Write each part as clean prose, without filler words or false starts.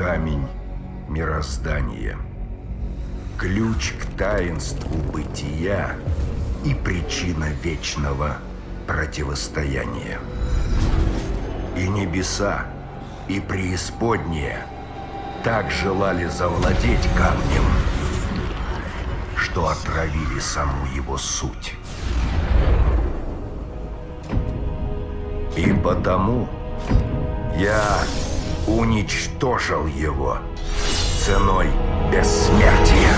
камень мироздания, ключ к таинству бытия и причина вечного противостояния. И небеса, и преисподняя так желали завладеть камнем, что отравили саму его суть. И потому я уничтожил его ценой бессмертия.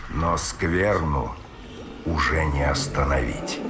Но скверну уже не остановить.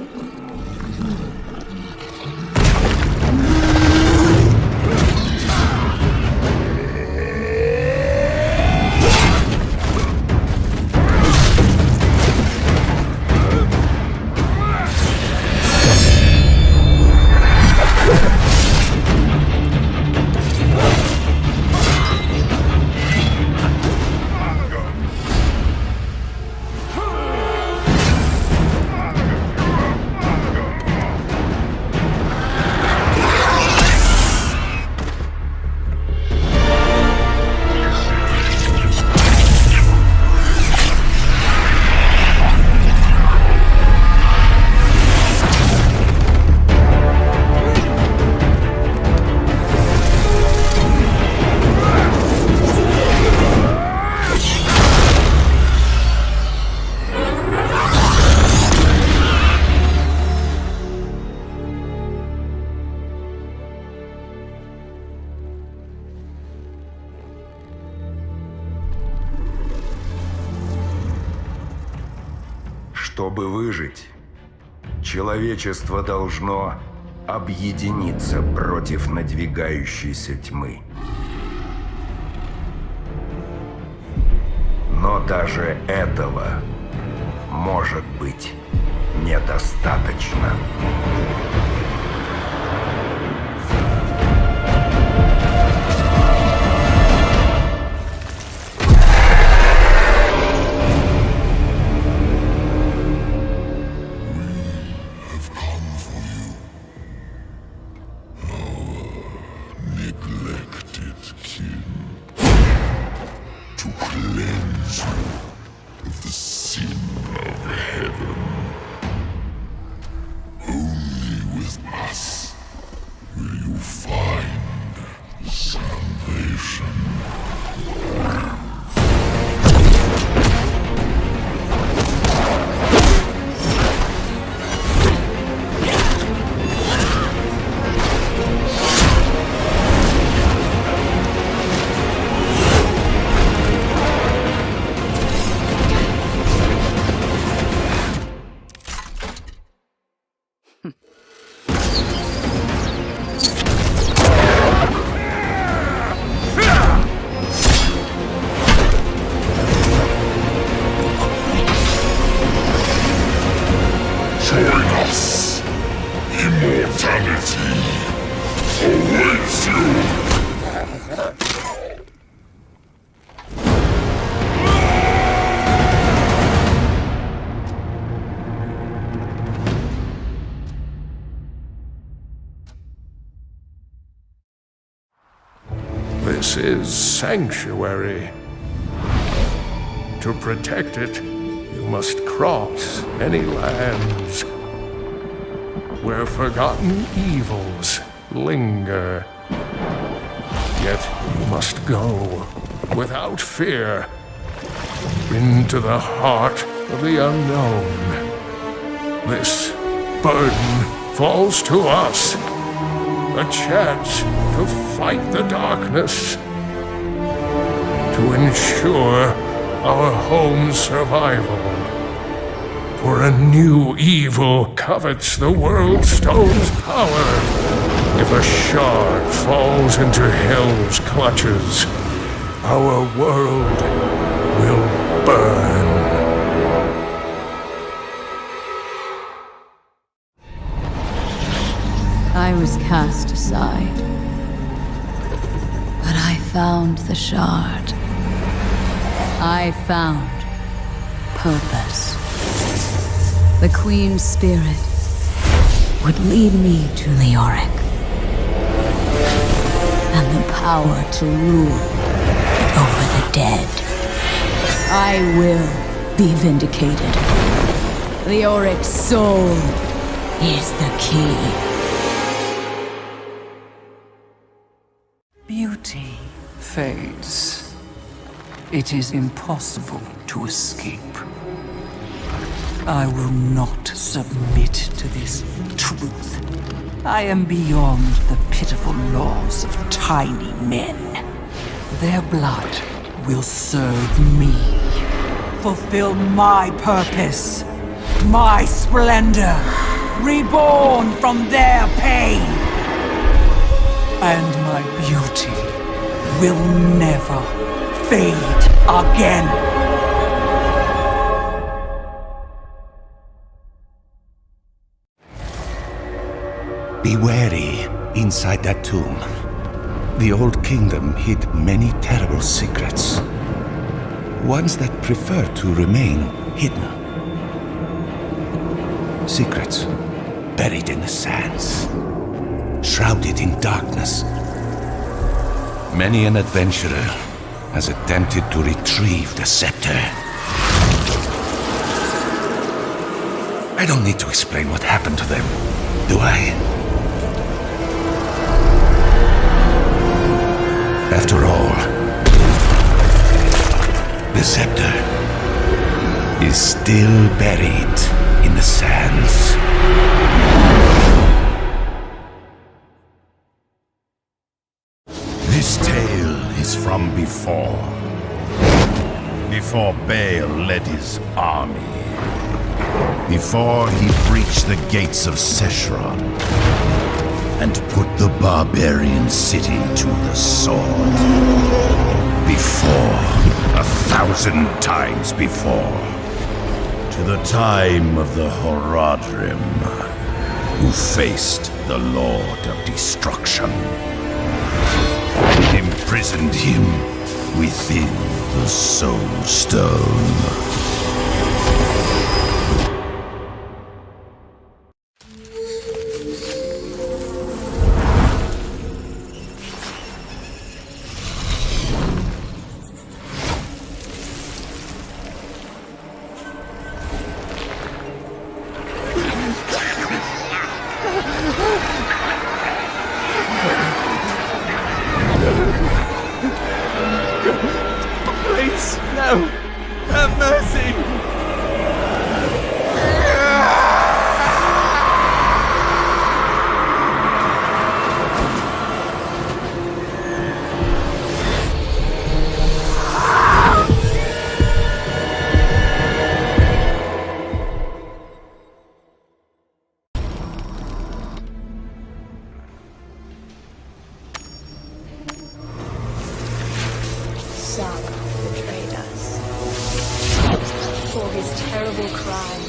Чтобы выжить, человечество должно объединиться против надвигающейся тьмы. Но даже этого может быть недостаточно. This is Sanctuary. To protect it, you must cross many lands where forgotten evils linger. Yet you must go without fear into the heart of the unknown. This burden falls to us. A chance to fight the darkness, to ensure our home's survival. For a new evil covets the World Stone's power. If a shard falls into Hell's clutches, our world will burn. I was cast aside, but I found the shard. I found purpose. The Queen's spirit would lead me to Leoric. And the power to rule over the dead. I will be vindicated. Leoric's soul is the key. Beauty fades. It is impossible to escape. I will not submit to this truth. I am beyond the pitiful laws of tiny men. Their blood will serve me. Fulfill my purpose. My splendor. Reborn from their pain. And my beauty will never fade again. Be wary inside that tomb. The old kingdom hid many terrible secrets. Ones that prefer to remain hidden. Secrets buried in the sands. Shrouded in darkness. Many an adventurer has attempted to retrieve the scepter. I don't need to explain what happened to them, do I? After all, the scepter is still buried in the sands. This tale is from before. Before Baal led his army. Before he breached the gates of Seshron and put the barbarian city to the sword. Before, 1,000 times before. To the time of the Horadrim, who faced the Lord of Destruction. Imprisoned him within the Soul Stone. Please, no! Have mercy! Sargoth betrayed us. For his terrible crime,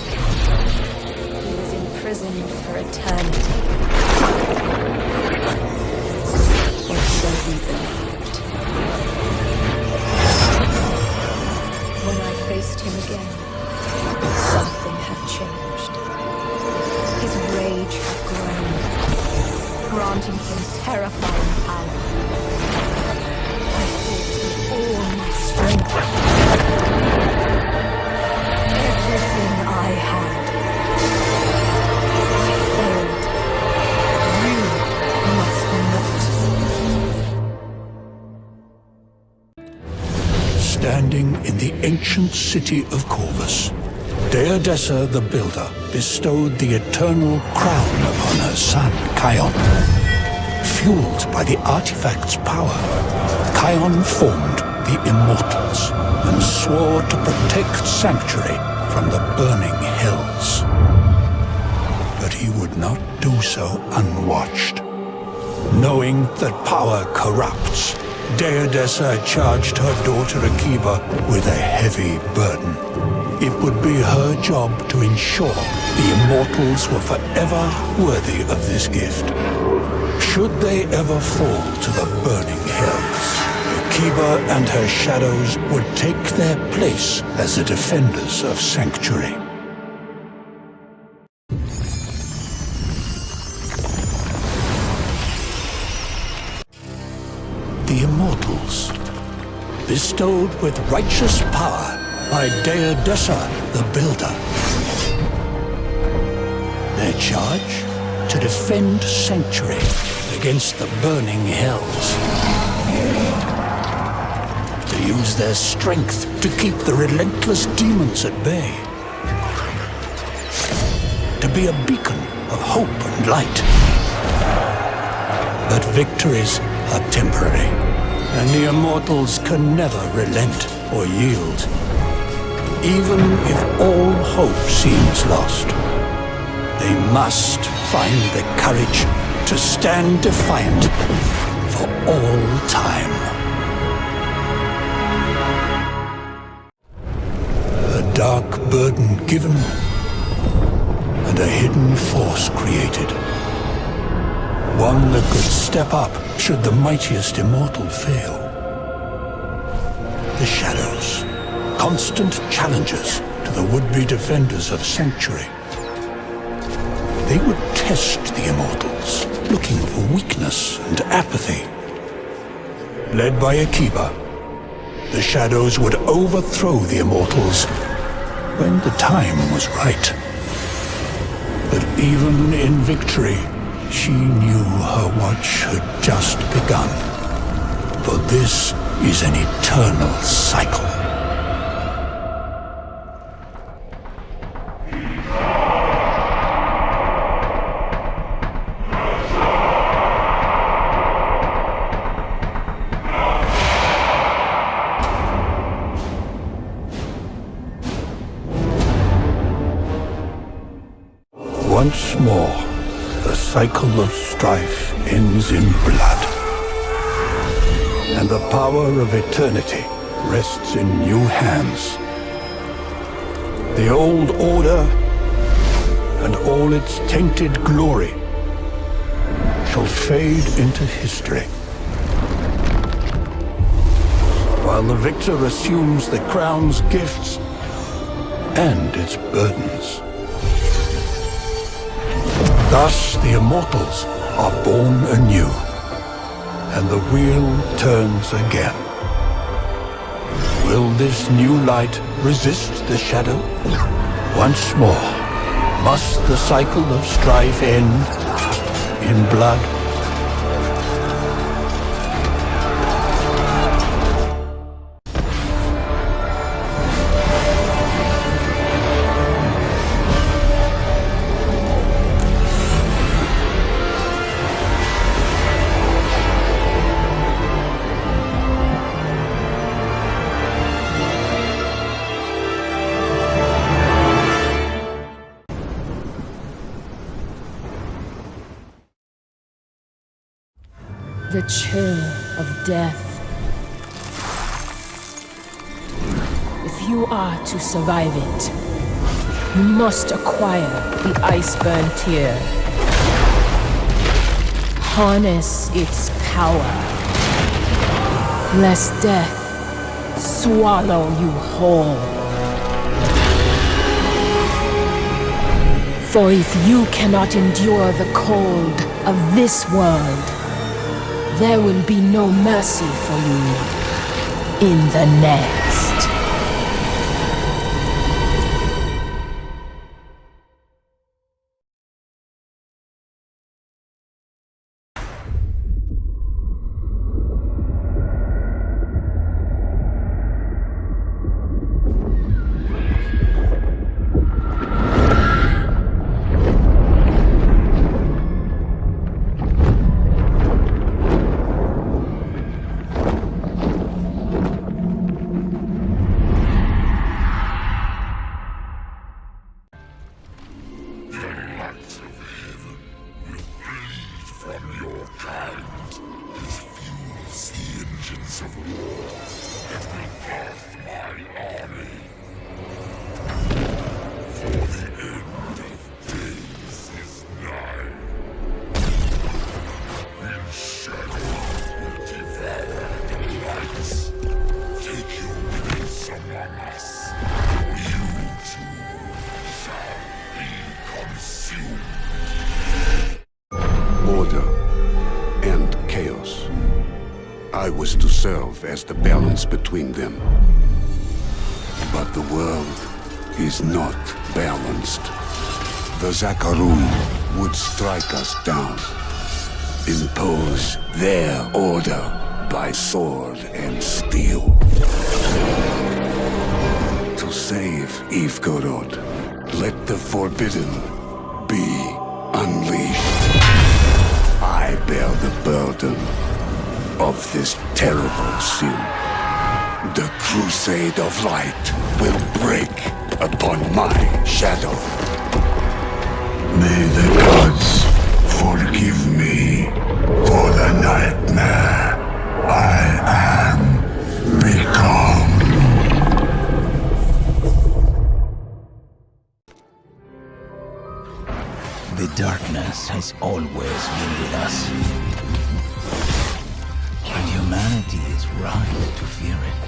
he was imprisoned for eternity. Or so we believed. When I faced him again, something had changed. His rage had grown, granting him terrifying power. All my strength. Everything I had. I failed. You must not. Standing in the ancient city of Corvus, Deodessa the Builder bestowed the eternal crown upon her son, Kion. Fueled by the artifact's power, Kion formed the Immortals and swore to protect Sanctuary from the burning hills. But he would not do so unwatched. Knowing that power corrupts, Deodessa charged her daughter Akiba with a heavy burden. It would be her job to ensure the Immortals were forever worthy of this gift. Should they ever fall to the burning hills, Akiba and her shadows would take their place as the defenders of Sanctuary. The Immortals, bestowed with righteous power by Deodessa the Builder. Their charge? To defend Sanctuary against the burning hells. To use their strength to keep the relentless demons at bay. To be a beacon of hope and light. But victories are temporary, and the Immortals can never relent or yield. Even if all hope seems lost, they must find the courage to stand defiant for all time. A dark burden given, and a hidden force created. One that could step up should the mightiest immortal fail. The Shadows, constant challengers to the would-be defenders of Sanctuary. They would test the Immortals, looking for weakness and apathy. Led by Akiba, the Shadows would overthrow the Immortals when the time was right. But even in victory, she knew her watch had just begun. For this is an eternal cycle. Once more, the cycle of strife ends in blood. And the power of eternity rests in new hands. The old order and all its tainted glory shall fade into history. While the victor assumes the crown's gifts and its burdens. Thus the Immortals are born anew, and the wheel turns again. Will this new light resist the shadow? Once more, must the cycle of strife end in blood? The chill of death. If you are to survive it, you must acquire the Iceburn Tear. Harness its power, lest death swallow you whole. For if you cannot endure the cold of this world, there will be no mercy for you in the next. darkness. Order and chaos. I was to serve as the balance between them. But the world is not balanced. The Zakarum would strike us down, impose their order by sword and steel. To save Ivgorod, let the forbidden be unleashed. I bear the burden of this terrible sin. The crusade of light will break upon my shadow. May the gods forgive me for the nightmare I am become. The darkness has always been with us. And humanity is right to fear it.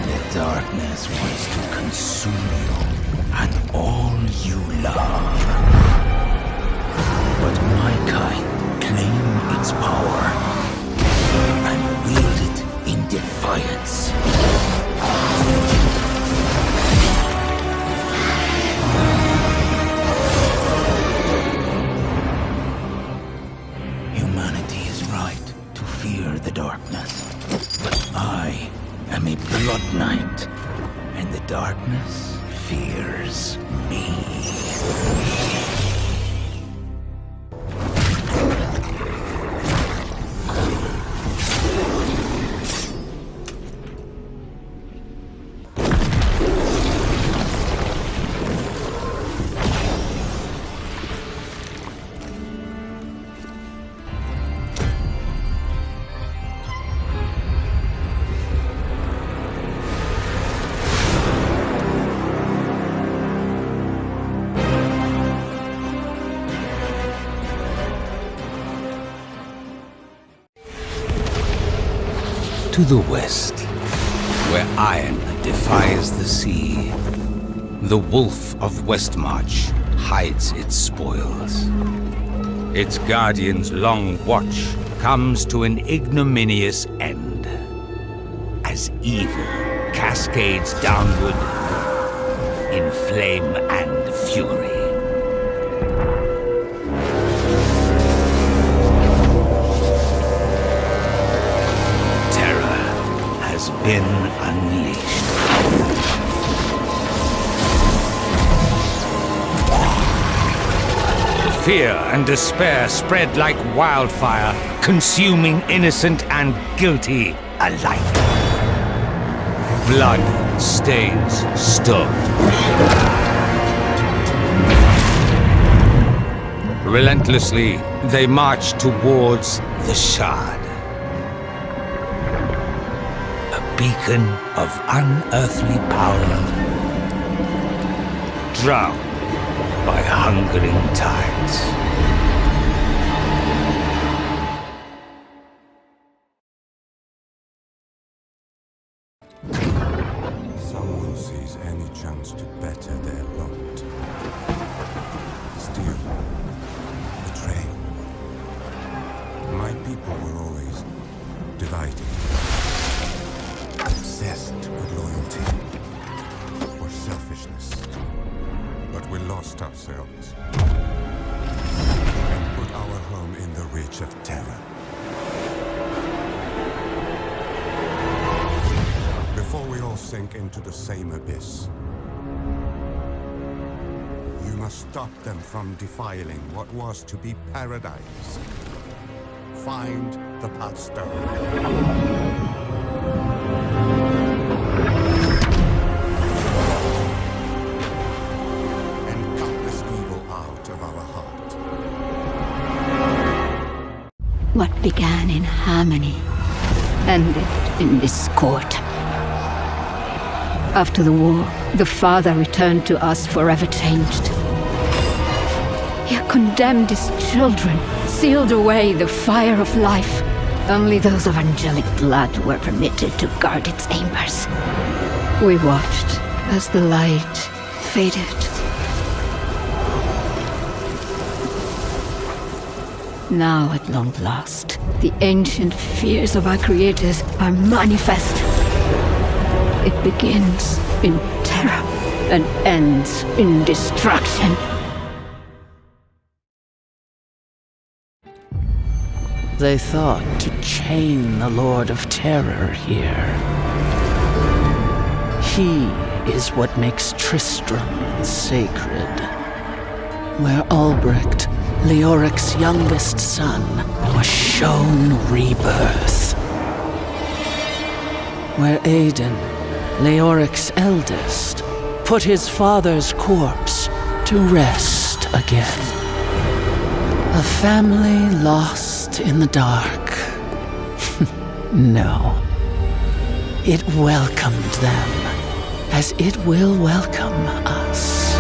The darkness wants to consume you and all you love. But my kind claim its power and wield it in defiance. Humanity is right to fear the darkness. But I am a blood knight, and the darkness fears me. To the west, where iron defies the sea, the wolf of Westmarch hides its spoils. Its guardian's long watch comes to an ignominious end, as evil cascades downward in flame and fury. Been unleashed. Fear and despair spread like wildfire, consuming innocent and guilty alike. Blood stains stone. Relentlessly, they march towards the Shard. Beacon of unearthly power, drowned by hungering tides. Someone sees any chance to better their lot. Steal, betray. My people were always divided. Obsessed with loyalty or selfishness. But we lost ourselves and put our home in the reach of terror. Before we all sink into the same abyss, you must stop them from defiling what was to be paradise. Find the Pathstone. What began in harmony ended in discord. After the war, the father returned to us forever changed. Fire condemned his children, sealed away the fire of life. Only those of angelic blood were permitted to guard its embers. We watched as the light faded. Now, at long last, the ancient fears of our creators are manifest. It begins in terror and ends in destruction. They thought to chain the Lord of Terror here. He is what makes Tristram sacred. Where Albrecht, Leoric's youngest son, was shown rebirth. Where Aidan, Leoric's eldest, put his father's corpse to rest again. A family lost in the dark. No. It welcomed them, as it will welcome us.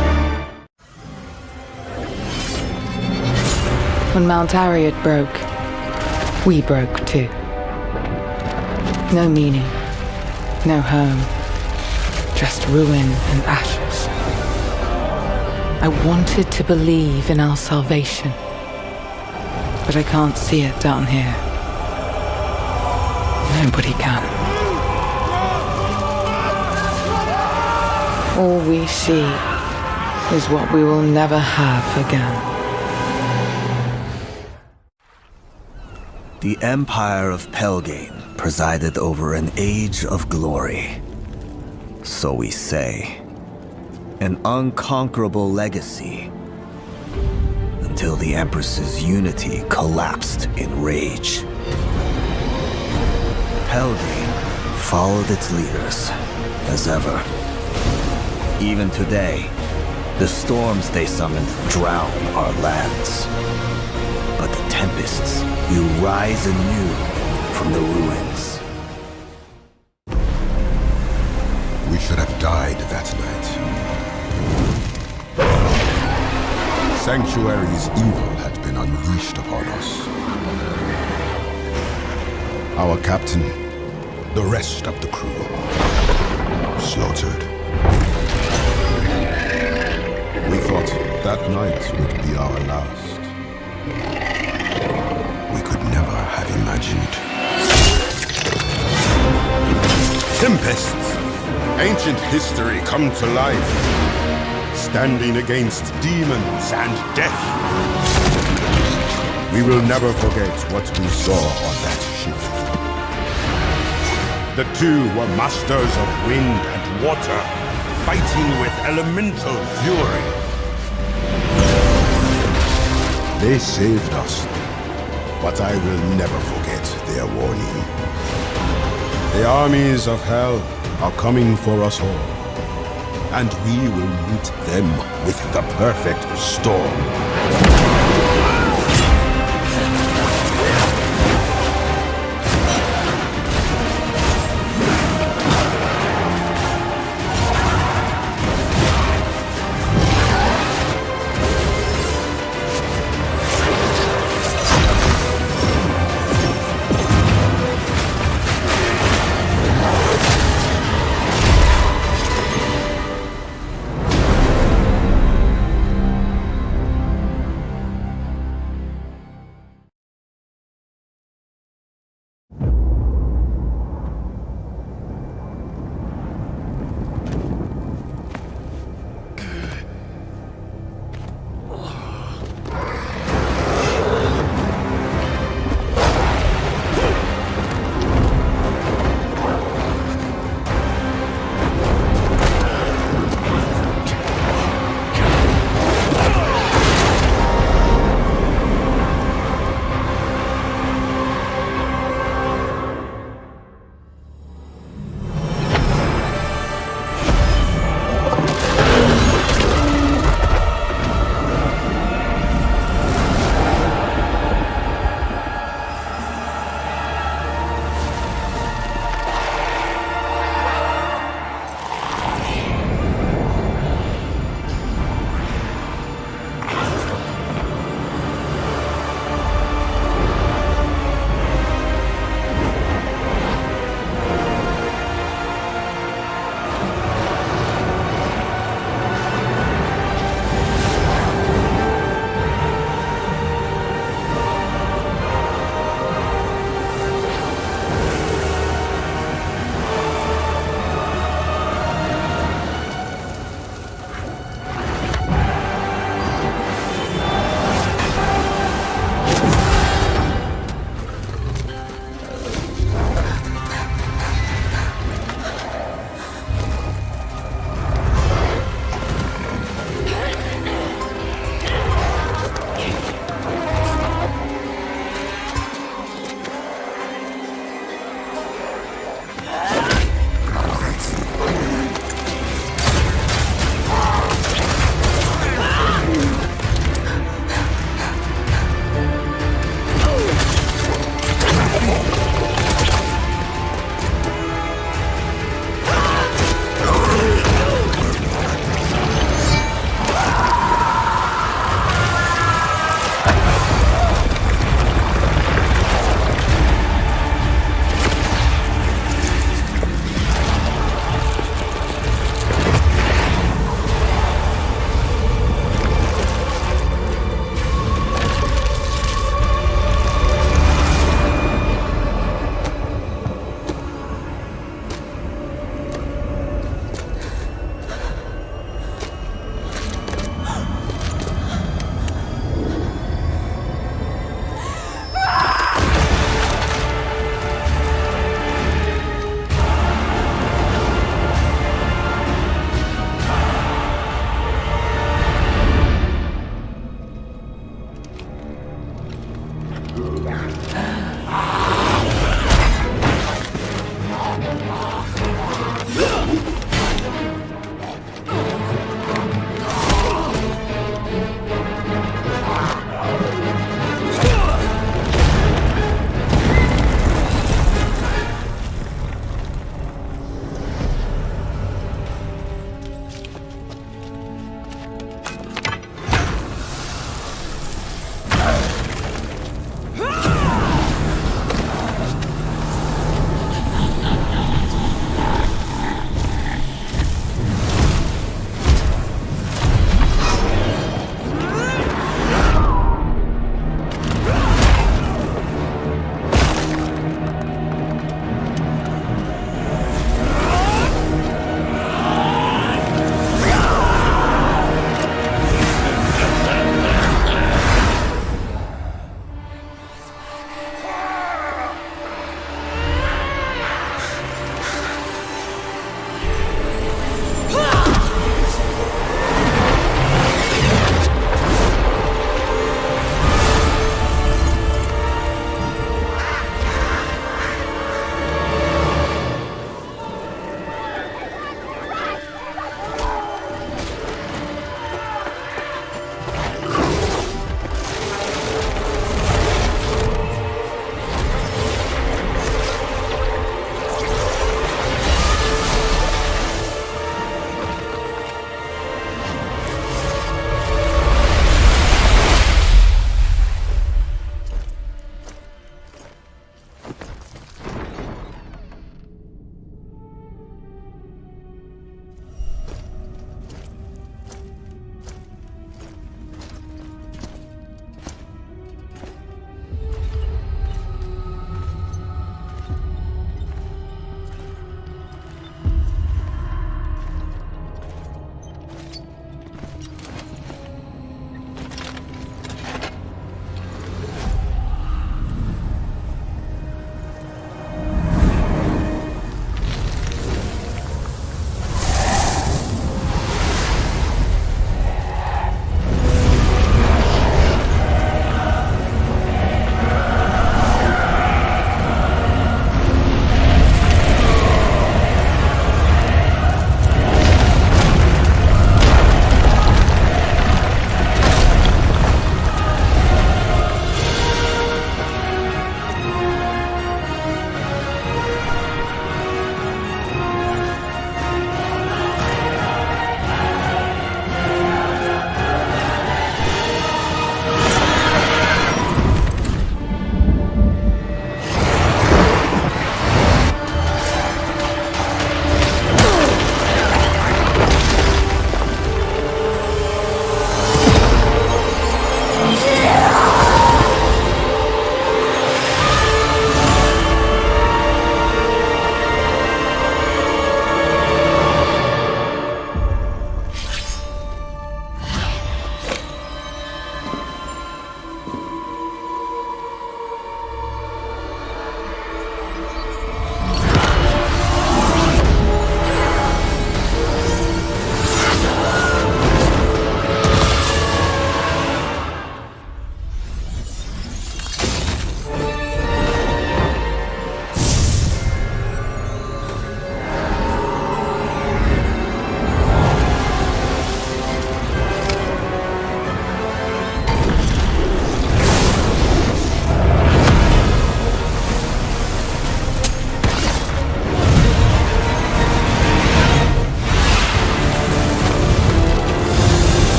When Mount Arreat broke, we broke too. No meaning, no home, just ruin and ashes. I wanted to believe in our salvation, but I can't see it down here. Nobody can. All we see is what we will never have again. The Empire of Pelgane presided over an age of glory. So we say. An unconquerable legacy. Until the Empress's unity collapsed in rage. Pelgane followed its leaders, as ever. Even today, the storms they summoned drown our lands. But the tempests will rise anew from the ruins. We should have died that night. Sanctuary's evil had been unleashed upon us. Our captain, the rest of the crew, slaughtered. We thought that night would be our last. We could never have imagined. Tempests! Ancient history come to life, standing against demons and death. We will never forget what we saw on that ship. The two were masters of wind and water, fighting with elemental fury. They saved us, but I will never forget their warning. The armies of hell are coming for us all, and we will meet them with the perfect storm.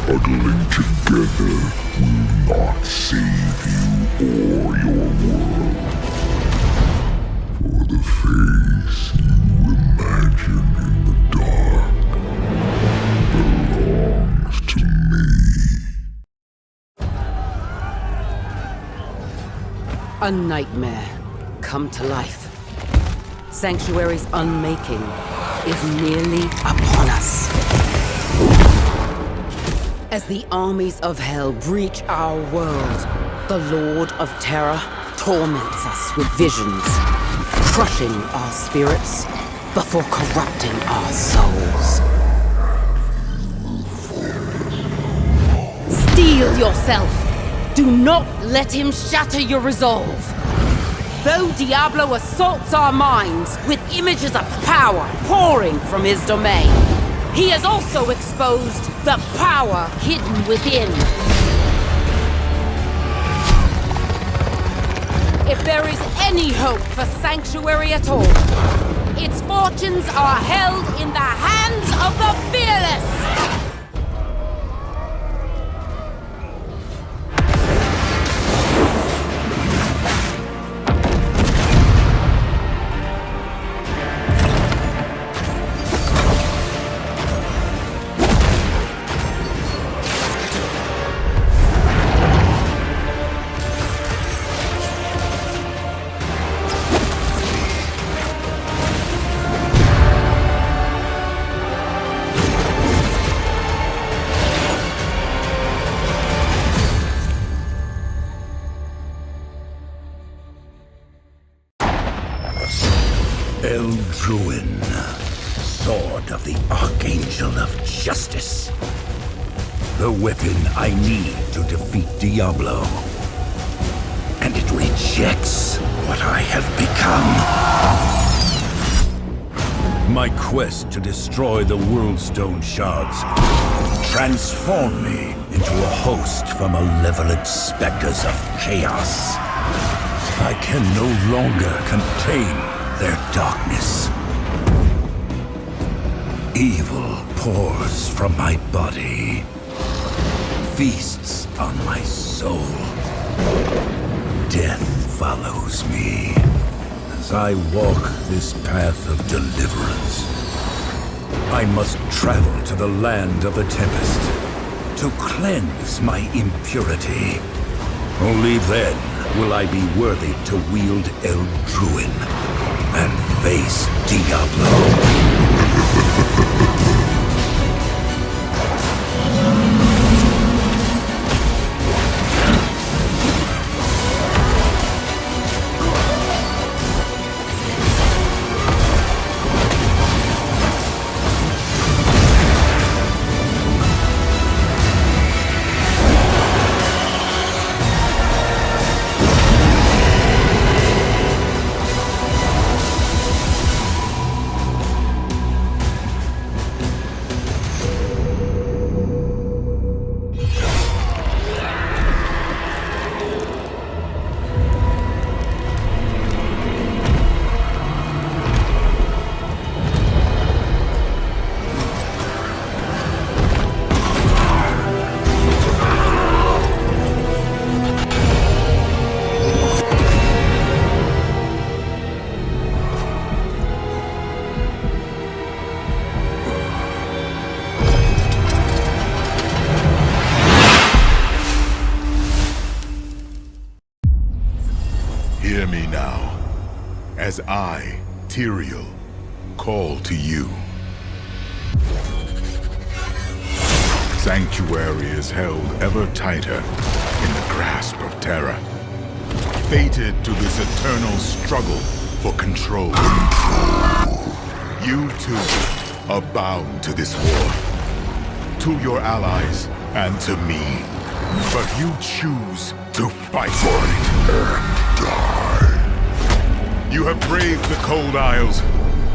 Huddling together will not save you or your world. For the face you imagine in the dark belongs to me. A nightmare come to life. Sanctuary's unmaking is nearly upon us. As the armies of hell breach our world, the Lord of Terror torments us with visions, crushing our spirits before corrupting our souls. Steel yourself! Do not let him shatter your resolve! Though Diablo assaults our minds with images of power pouring from his domain, he has also exposed the power hidden within. If there is any hope for Sanctuary at all, its fortunes are held in the hands of the fearless! Eldruin, Sword of the Archangel of Justice. The weapon I need to defeat Diablo. And it rejects what I have become. My quest to destroy the Worldstone shards transform me into a host from malevolent specters of chaos. I can no longer contain their darkness. Evil pours from my body, feasts on my soul. Death follows me as I walk this path of deliverance. I must travel to the land of the Tempest to cleanse my impurity. Only then will I be worthy to wield Eldruin and face Diablo. Hear me now, as I, Tyrael, call to you. Sanctuary is held ever tighter in the grasp of terror, fated to this eternal struggle for control. You too are bound to this war, to your allies and to me. But you choose to fight and die. You have braved the Cold Isles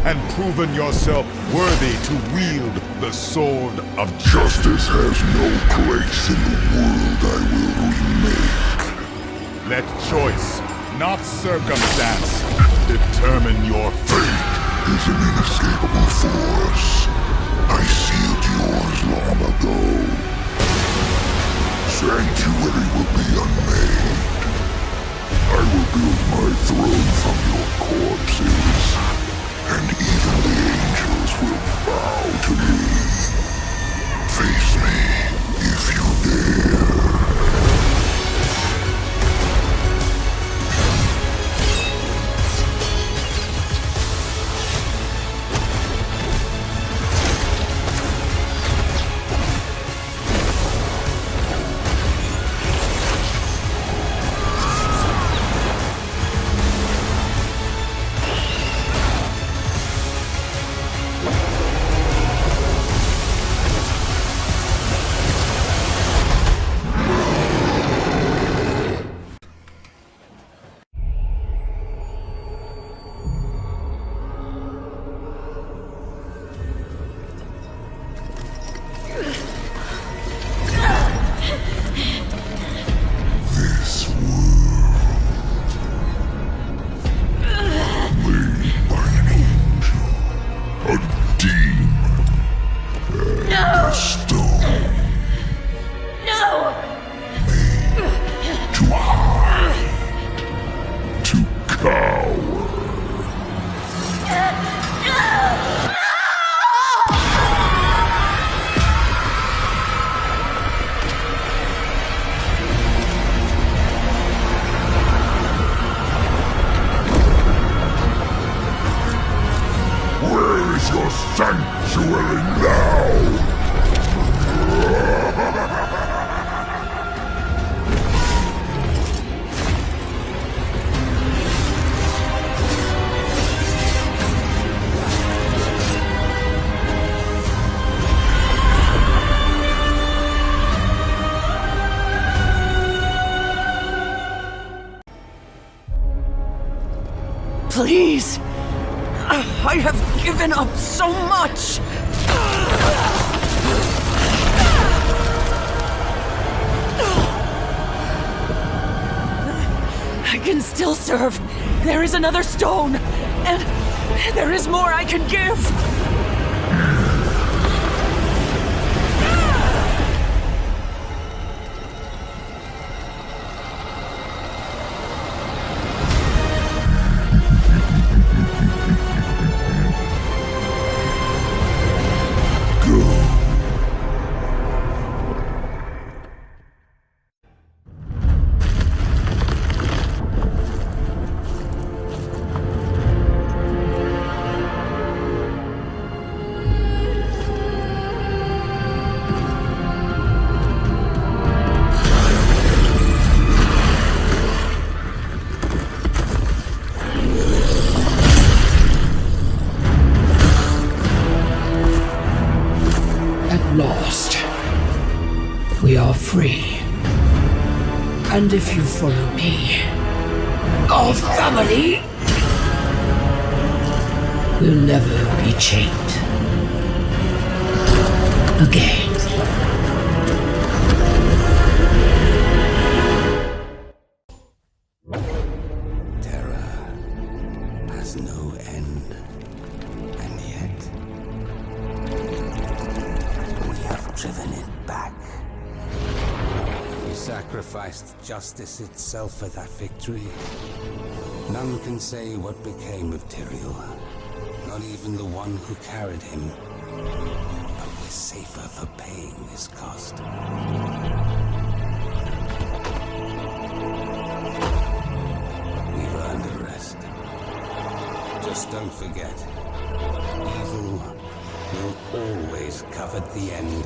and proven yourself worthy to wield the Sword of Justice has no place in the world I will remake. Let choice, not circumstance, determine your fate. Is an inescapable force. I sealed yours long ago. Sanctuary will be unmade. I will build my throne from your corpses, and even the angels will bow to me. Face me if you dare. Please! I have given up so much! I can still serve. There is another stone, and there is more I can give. Lost. We are free. And if you follow me, our family will never be chained again. Terror has no end, and yet we have driven it back. We sacrificed justice itself for that victory. None can say what became of Tyrael, not even the one who carried him. But we're safer for paying this cost. We've earned a rest. Just don't forget, evil will always covet the end.